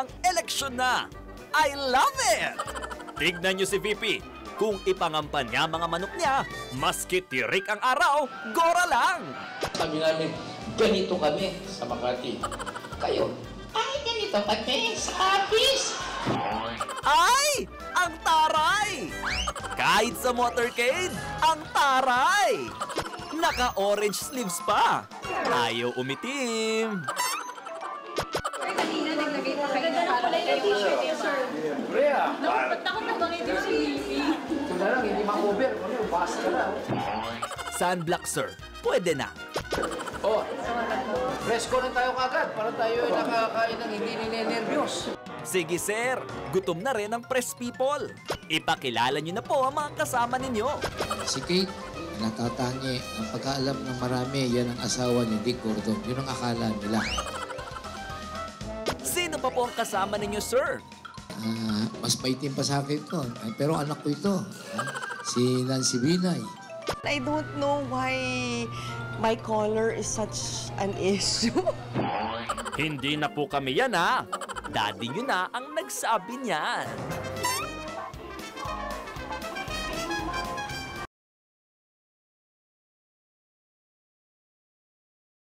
ang eleksyon na. I love it! Tignan niyo si VP. Kung ipangampan niya mga manok niya, maski tirik ang araw, gora lang! Sabi namin, ganito kami sa Makati. Kayo, ay ganito kami sa Capiz. Ay! Ang taray! Kahit sa motorcade, ang taray! Naka-orange sleeves pa. Ayaw umitim. Sir, kanina naglagay pa kayo ng parang t-shirt niya, sir. Rhea, Takot na bang ito si Vivi? ito na lang, hindi ma-cover. Basta ka na. Sunblock, sir. Pwede na. Oh, presko na tayo kagad para tayo ay nakakain ng hindi ninenervyos. Sige, sir. Gutom na rin ang press people. Ipakilala niyo na po ang mga kasama ninyo. Si Kate, natatangi. Ang pagkaalam ng marami, yan ang asawa ni Dick Gordon. Yun ang akala nila. Sino pa po ang kasama ninyo, sir? Mas maitim pa sa akin to. Pero anak ko ito. Si Nancy Binay. I don't know why my color is such an issue. Hindi na po kami yan, ha? Daddy nyo na ang nagsabi niyan.